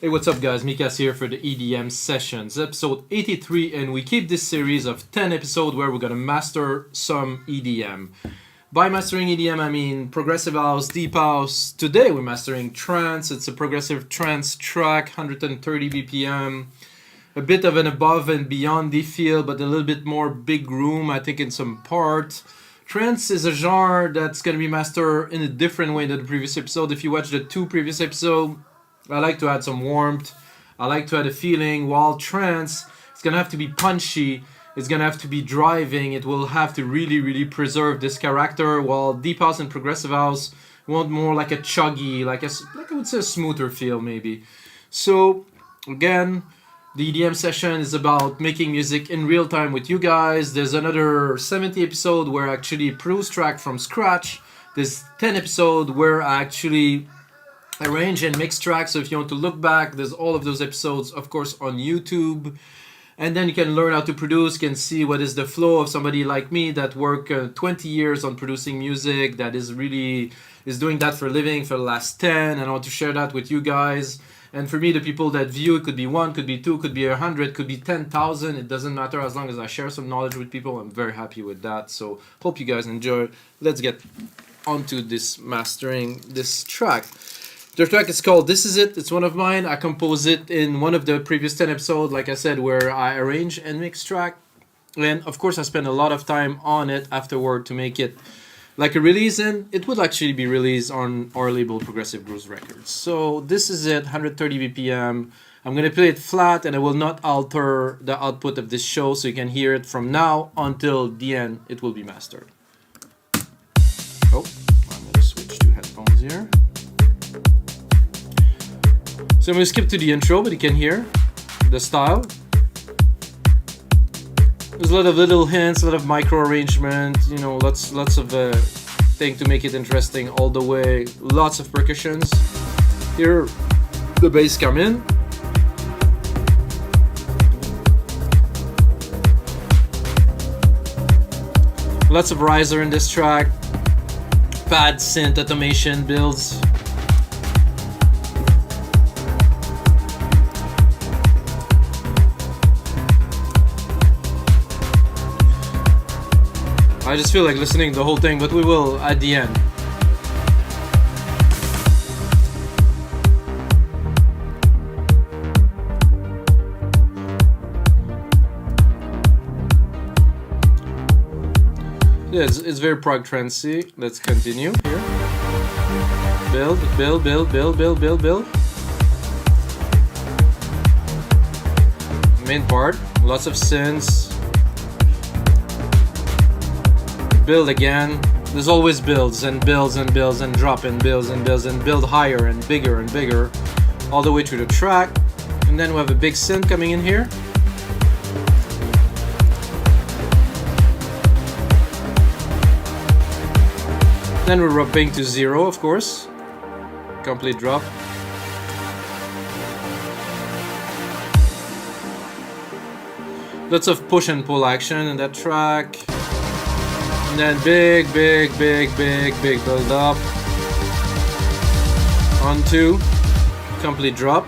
Hey, what's up guys, Mikas here for the EDM Sessions, episode 83, and we keep this series of 10 episodes where we're gonna master some EDM. By mastering EDM, I mean progressive house, deep house. Today we're mastering trance. It's a progressive trance track, 130 BPM, a bit of an above and beyond the feel, but a little bit more big room, I think, in some part. Trance is a genre that's gonna be mastered in a different way than the previous episode. If you watch the two previous episodes, I like to add some warmth. I like to add a feeling. While trance, it's gonna have to be punchy. It's gonna have to be driving. It will have to really preserve this character. While deep house and progressive house want more like a chuggy, like I would say a smoother feel maybe. So again, the EDM session is about making music in real time with you guys. There's another 70 episode where I actually produce track from scratch. There's 10 episode where I actually arrange and mix tracks. So if you want to look back, there's all of those episodes, of course, on YouTube. And then you can learn how to produce, can see what is the flow of somebody like me that work 20 years on producing music, that is doing that for a living for the last 10, and I want to share that with you guys. And for me, the people that view, it could be 1, could be 2, could be 100, could be 10,000. It doesn't matter, as long as I share some knowledge with people. I'm very happy with that. So hope you guys enjoy. Let's get onto this mastering this track. The track is called This Is It. It's one of mine. I composed it in one of the previous 10 episodes, like I said, where I arrange and mix track. And of course, I spent a lot of time on it afterward to make it like a release, and it will actually be released on our label, Progressive Grooves Records. So this is it, 130 BPM. I'm going to play it flat, and I will not alter the output of this show, so you can hear it from now until the end. It will be mastered. Oh, I'm going to switch to headphones here. So I'm going to skip to the intro, but you can hear the style. There's a lot of little hints, a lot of micro arrangement, you know, lots of thing to make it interesting all the way. Lots of percussions. Here, the bass come in. Lots of riser in this track. Pad, synth, automation, builds. I just feel like listening to the whole thing, but we will at the end. Yeah, it's very prog trancey. Let's continue here. Build. Main part, lots of synths. Build again. There's always builds and builds and builds and drop and builds and builds and build higher and bigger all the way through the track. And then we have a big synth coming in here. Then we're dropping to 0, of course. Complete drop. Lots of push and pull action in that track. And then big build up. Onto complete drop.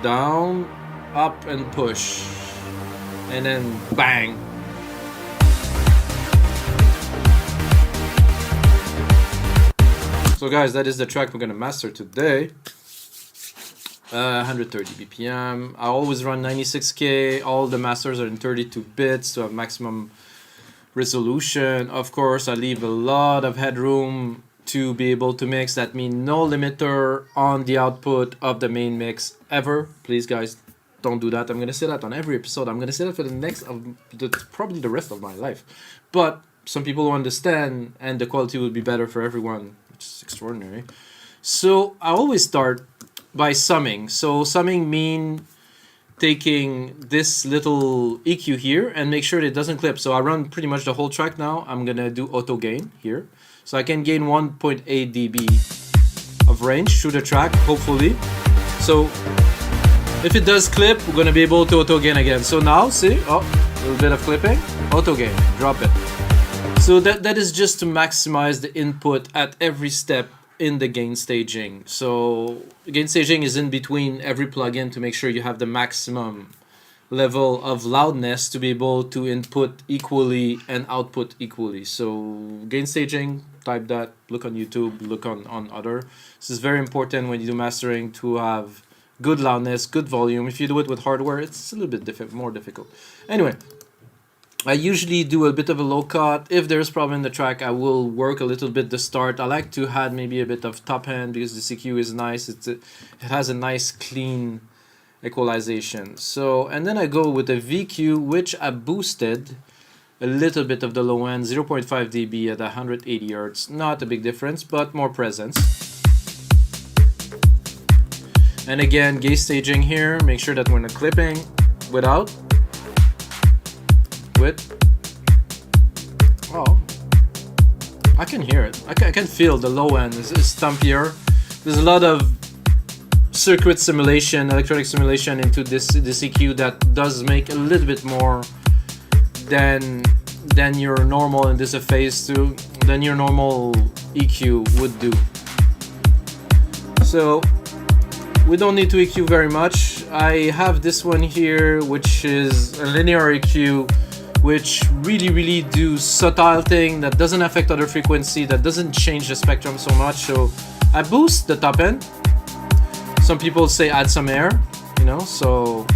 Down, up and push. And then bang. So guys, that is the track we're gonna master today. 130 BPM. I always run 96K. All the masters are in 32 bits to have maximum resolution. Of course, I leave a lot of headroom to be able to mix. That means no limiter on the output of the main mix ever. Please guys, don't do that. I'm gonna say that on every episode. I'm gonna say that for probably the rest of my life. But some people will understand, and the quality will be better for everyone, which is extraordinary. So I always start by summing. So summing means taking this little EQ here and make sure that it doesn't clip. So I run pretty much the whole track now. I'm gonna do auto gain here. So I can gain 1.8 dB of range through the track, hopefully. So if it does clip, we're gonna be able to auto gain again. So now, see, oh, a little bit of clipping, auto gain, drop it. So that is just to maximize the input at every step in the gain staging. So gain staging is in between every plugin to make sure you have the maximum level of loudness to be able to input equally and output equally. So gain staging, type that, look on YouTube, look on other. This is very important when you do mastering to have good loudness, good volume. If you do it with hardware, it's a little bit more difficult. Anyway, I usually do a bit of a low cut. If there's problem in the track, I will work a little bit the start. I like to add maybe a bit of top end because the CQ is nice. It has a nice clean equalization. So, and then I go with a VQ, which I boosted a little bit of the low end, 0.5 dB at 180 Hz. Not a big difference, but more presence. And again, gain staging here. Make sure that when I'm clipping, without, with, oh, I can hear it. I can feel the low end is stumpier. There's a lot of circuit simulation, electronic simulation into the EQ that does make a little bit more than your normal, and this is a phase 2, than your normal EQ would do. So we don't need to EQ very much. I have this one here, which is a linear EQ, which really do subtle thing that doesn't affect other frequency, that doesn't change the spectrum so much. So I boost the top end. Some people say add some air, you know, so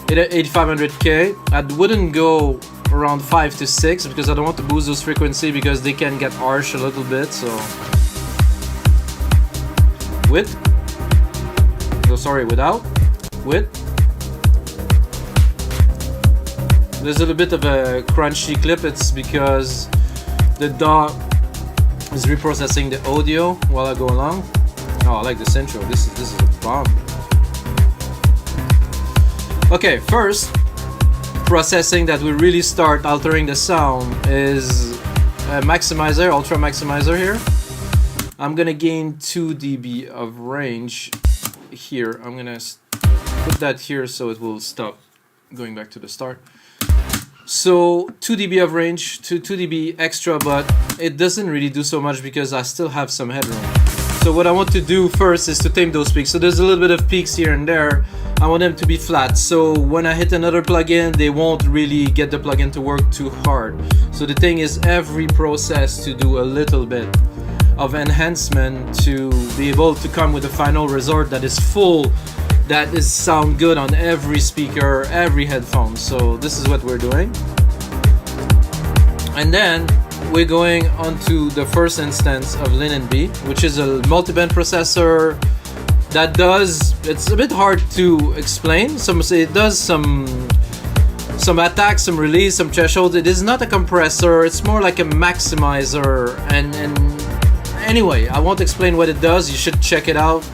8500K. I wouldn't go around 5 to 6 because I don't want to boost those frequency because they can get harsh a little bit. So with, no, sorry, without, with. There's a little bit of a crunchy clip. It's because the DAW is reprocessing the audio while I go along. Oh, I like this intro. This is a bomb. Okay, first processing that we really start altering the sound is a maximizer, ultra maximizer here. I'm gonna gain 2 dB of range here. I'm gonna put that here so it will stop going back to the start. So 2 dB of range, 2 dB extra, but it doesn't really do so much because I still have some headroom. So what I want to do first is to tame those peaks. So there's a little bit of peaks here and there. I want them to be flat. So when I hit another plugin, they won't really get the plugin to work too hard. So the thing is, every process to do a little bit of enhancement to be able to come with a final result that is full, that is sound good on every speaker, every headphone. So this is what we're doing. And then we're going on to the first instance of LIN MB, which is a multi-band processor that does, it's a bit hard to explain. Some say it does some attack, some release, some threshold. It is not a compressor, it's more like a maximizer. And anyway, I won't explain what it does, you should check it out.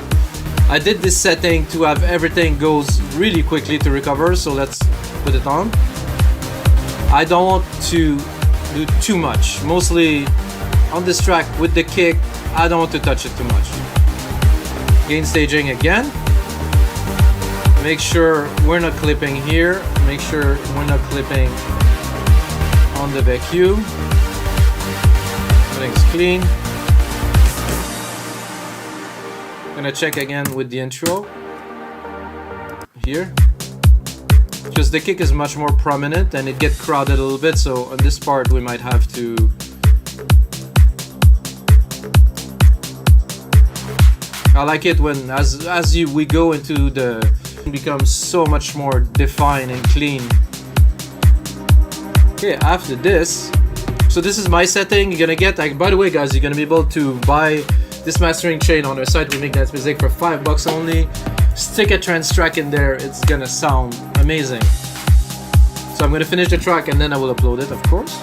I did this setting to have everything goes really quickly to recover, so let's put it on. I don't want to do too much. Mostly on this track with the kick, I don't want to touch it too much. Gain staging again. Make sure we're not clipping here. Make sure we're not clipping on the VQ. Everything's clean. Gonna check again with the intro here, because the kick is much more prominent and it gets crowded a little bit. So on this part we might have to I like it when we go into the, it becomes so much more defined and clean. Okay, after this, so this is my setting. You're gonna get, like, by the way guys, you're gonna be able to buy this mastering chain on our site. We make that music for $5 only. Stick a trance track in there, it's gonna sound amazing. So I'm gonna finish the track and then I will upload it, of course.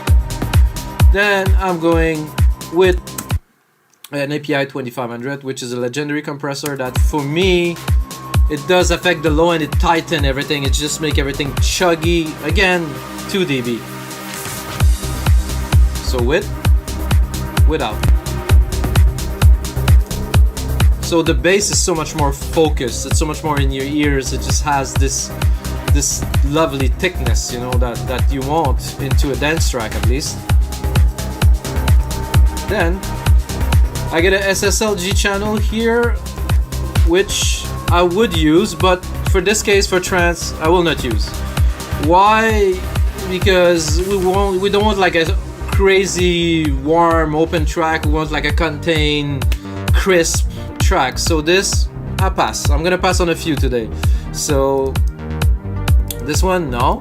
Then I'm going with an API 2500, which is a legendary compressor that for me, it does affect the low end, it tighten everything, it just make everything chuggy. Again, 2 dB. So with, without. So the bass is so much more focused, it's so much more in your ears, it just has this lovely thickness, you know, that you want into a dance track at least. Then I get a SSLG channel here, which I would use, but for this case, for trance, I will not use. Why? Because we don't want like a crazy warm open track. We want like a contained, crisp track. So this, I pass. I'm gonna pass on a few today. So this one, no.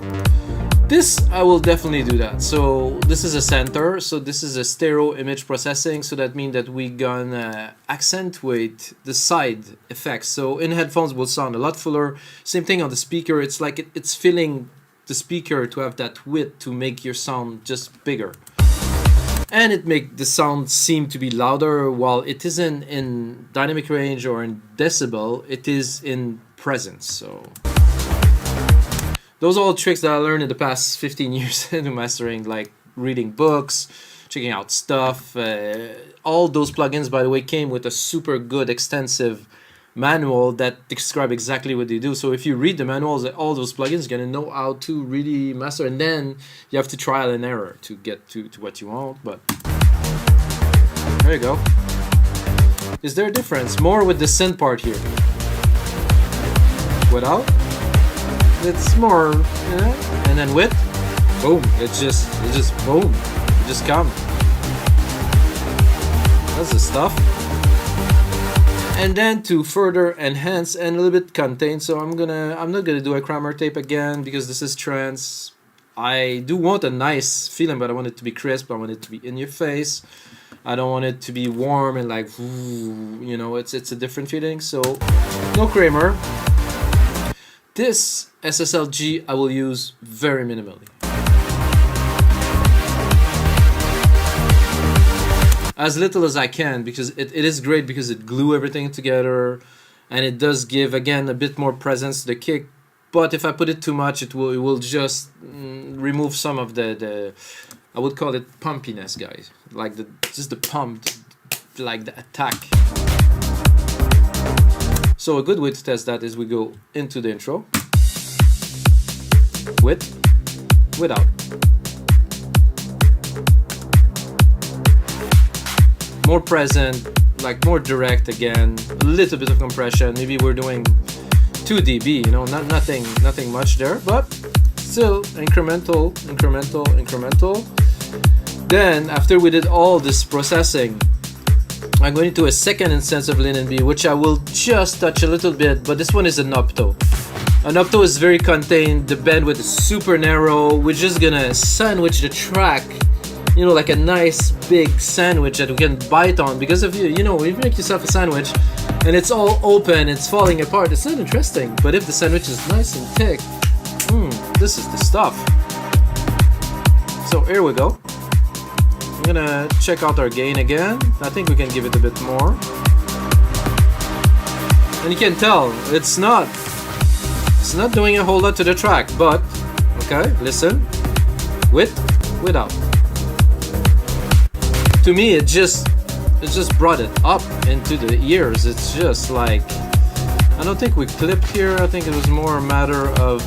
This, I will definitely do that. So this is a center. So this is a stereo image processing. So that means that we gonna accentuate the side effects. So in headphones will sound a lot fuller. Same thing on the speaker. It's like it's filling the speaker to have that width to make your sound just bigger. And it make the sound seem to be louder while it isn't in dynamic range or in decibel. It is in presence. So those are all tricks that I learned in the past 15 years into mastering, like reading books, checking out stuff. All those plugins, by the way, came with a super good extensive manual that describe exactly what they do. So if you read the manuals, all those plugins, you're gonna know how to really master, and then you have to trial and error to get to what you want. But there you go. Is there a difference? More with the synth part here. Without? It's more, yeah. And then with, boom, it's just boom, it just come. That's the stuff. And then to further enhance and a little bit contain, so I'm not gonna do a Kramer tape again because this is trance. I do want a nice feeling, but I want it to be crisp. I want it to be in your face. I don't want it to be warm and like, you know, it's a different feeling. So no Kramer. This SSLG I will use very minimally. As little as I can, because it is great because it glue everything together and it does give again a bit more presence to the kick. But if I put it too much, it will just remove some of the I would call it pumpiness, guys. Like just the pump, like the attack. So a good way to test that is we go into the intro. With, without. More present, like more direct again, a little bit of compression. Maybe we're doing 2 dB, you know, nothing much there, but still incremental. Then after we did all this processing, I'm going to a second instance of LIN MB, which I will just touch a little bit, but this one is an opto. An opto is very contained, the bandwidth is super narrow. We're just gonna sandwich the track, you know, like a nice big sandwich that we can bite on. Because if you know, if you make yourself a sandwich and it's all open, it's falling apart, it's not interesting. But if the sandwich is nice and thick, this is the stuff. So here we go. I'm gonna check out our gain again. I think we can give it a bit more. And you can tell, it's not doing a whole lot to the track, but, okay, listen, with, without. To me, it just brought it up into the ears. It's just like, I don't think we clipped here. I think it was more a matter of,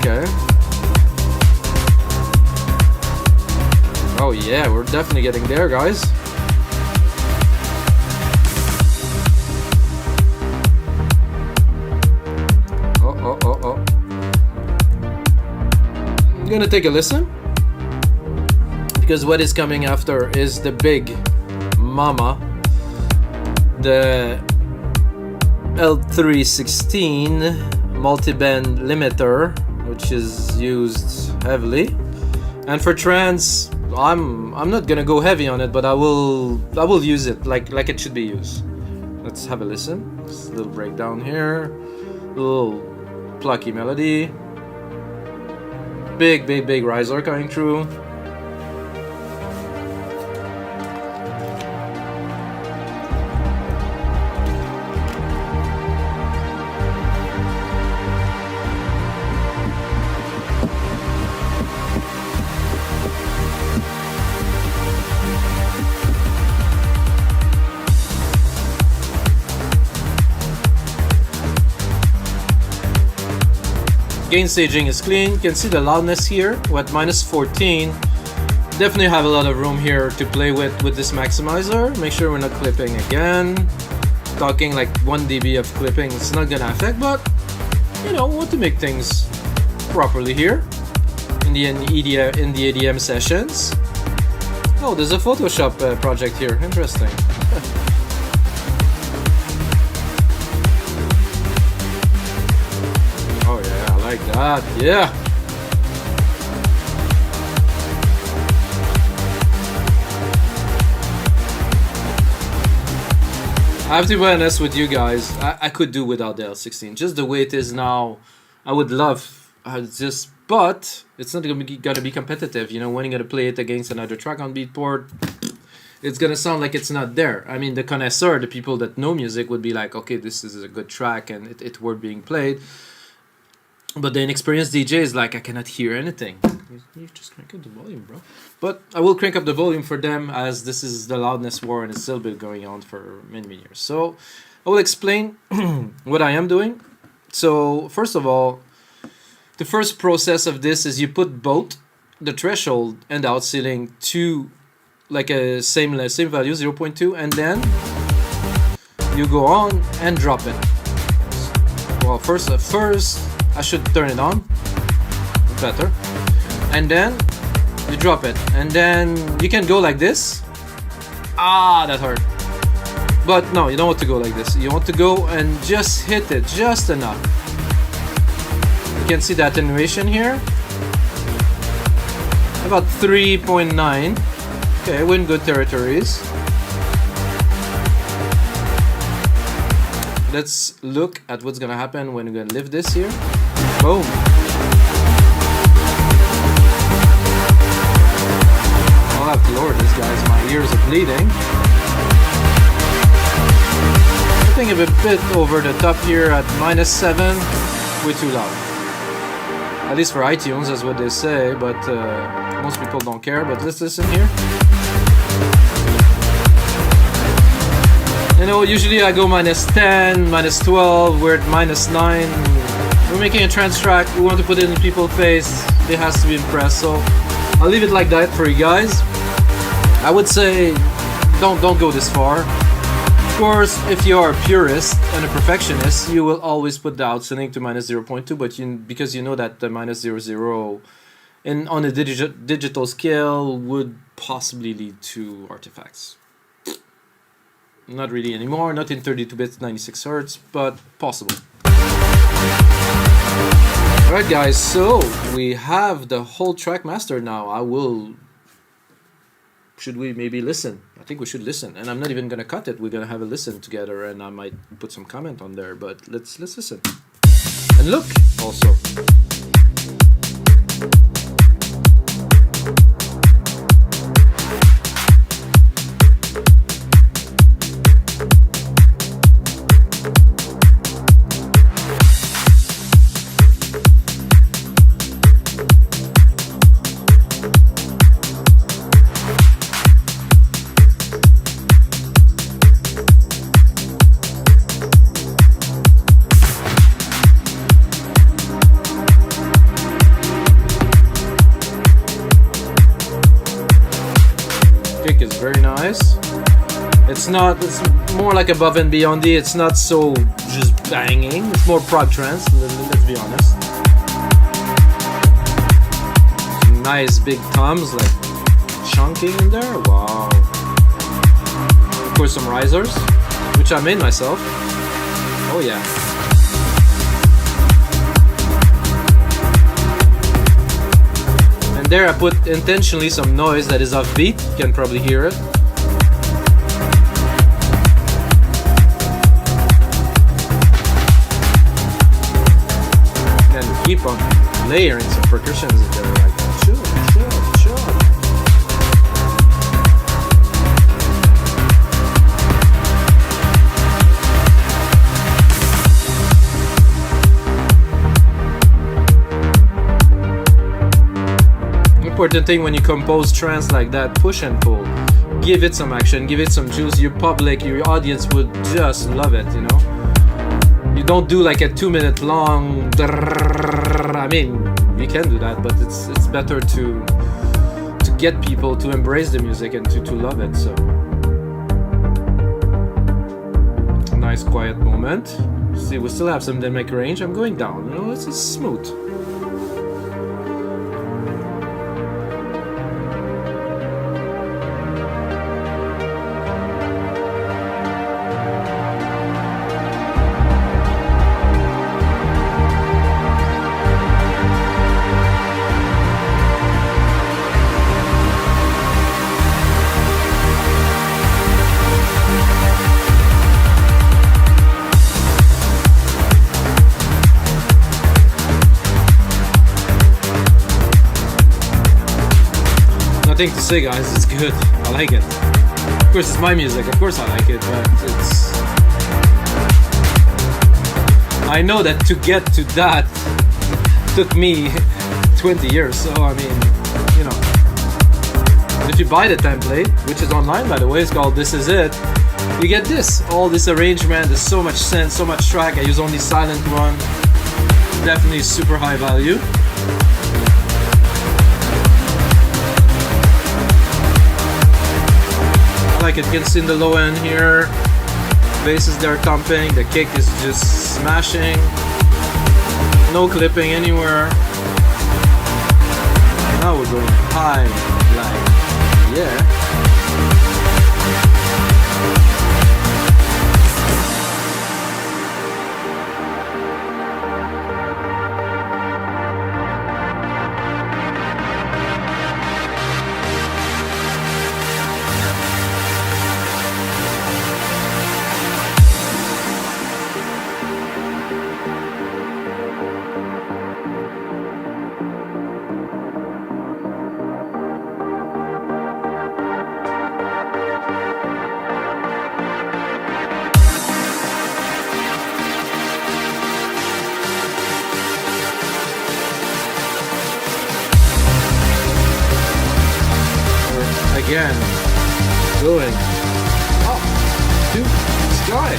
okay. Oh yeah, we're definitely getting there, guys. Oh. I'm gonna take a listen, because what is coming after is the big mama, the L316 multi-band limiter, which is used heavily. And for trance, I'm not gonna go heavy on it, but I will use it like it should be used. Let's have a listen. Just a little breakdown here, a little plucky melody, big riser coming through. Gain staging is clean. You can see the loudness here. We're at -14. definitely have a lot of room here to play with this maximizer. Make sure we're not clipping again. Talking like 1 dB of clipping, it's not gonna affect, but you know, we want to make things properly here in the EDM sessions. Oh, there's a Photoshop project here. Interesting. Oh yeah, I like that. Yeah. I have to be honest with you guys. I could do without the L16. Just the way it is now, I would love just, but it's not gonna be competitive. You know, when you're gonna play it against another track on Beatport, it's gonna sound like it's not there. I mean, the connoisseur, the people that know music, would be like, okay, this is a good track and it's worth being played. But the inexperienced DJ is like, I cannot hear anything. You just crank up the volume, bro. But I will crank up the volume for them, as this is the loudness war and it's still been going on for many years. So I will explain what I am doing. So first of all, the first process of this is you put both the threshold and the out ceiling to like a same value, 0.2, and then you go on and drop it. Well, first I should turn it on, better, and then you drop it, and then you can go like this. Ah, that hurt. But no, you don't want to go like this. You want to go and just hit it just enough. You can see the attenuation here, about 3.9. Okay, we're in good territories. Let's look at what's gonna happen when we're gonna lift this here. Boom. I'll have to lower this, guys. My ears are bleeding. I think I'm a bit over the top here at -7. Way too loud. At least for iTunes, that's what they say, but most people don't care. But let's listen here. You know, usually I go -10, -12, we're at -9. We're making a trance track, we want to put it in people's face, it has to be impressed, so I'll leave it like that for you guys. I would say don't go this far. Of course, if you are a purist and a perfectionist, you will always put the outceiling to -0.2, but because you know that the -0.0 on a digital scale would possibly lead to artifacts. Not really anymore, not in 32 bits, 96 Hz, but possible. Alright guys, so we have the whole track mastered now. Should we maybe listen? I think we should listen, and I'm not even gonna cut it. We're gonna have a listen together, and I might put some comment on there, but let's listen. And look, also. Is very nice. It's more like above and beyond. It's not so just banging. It's more prog trance, let's be honest. Some nice big toms like chunking in there. Wow. Of course, some risers, which I made myself. Oh yeah. There I put intentionally some noise that is offbeat, you can probably hear it. And keep on layering some percussions in there, like chill. Important thing when you compose trance like that, push and pull. Give it some action, give it some juice. Your public, your audience would just love it, you know? You don't do like a 2-minute long, I mean, you can do that, but it's better to get people to embrace the music and to love it. So nice quiet moment. See, we still have some dynamic range. I'm going down. You know, it's smooth. Nothing to say, guys. It's good. I like it. Of course, it's my music. Of course, I like it, but it's. I know that to get to that took me 20 years. So I mean, you know, if you buy the template, which is online by the way, it's called "This Is It." You get this. All this arrangement. There's so much sense, so much track. I use only silent one. Definitely super high value. Like it gets in the low end here, basses they're thumping, the kick is just smashing, no clipping anywhere. Now we're going high, like, yeah. Again, going up to the sky.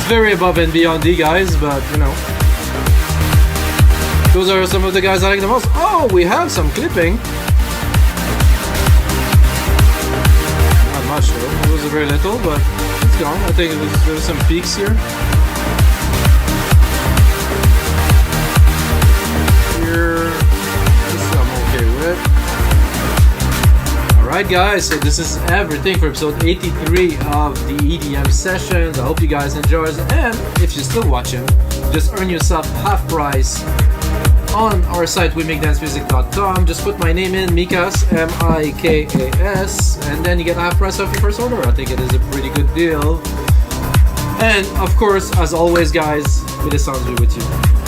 Very above and beyond the guys, but you know, those are some of the guys I like the most. Oh, we have some clipping. Not much though. It was very little, but it's gone. I think there was some peaks here. Here, this I'm okay with. Alright guys, so this is everything for episode 83 of the EDM Sessions. I hope you guys enjoyed, and if you're still watching, just earn yourself half price on our site wemakedancemusic.com. Just put my name in, Mikas, M-I-K-A-S, and then you get half price off your first order. I think it is a pretty good deal. And of course, as always guys, may the sounds be with you.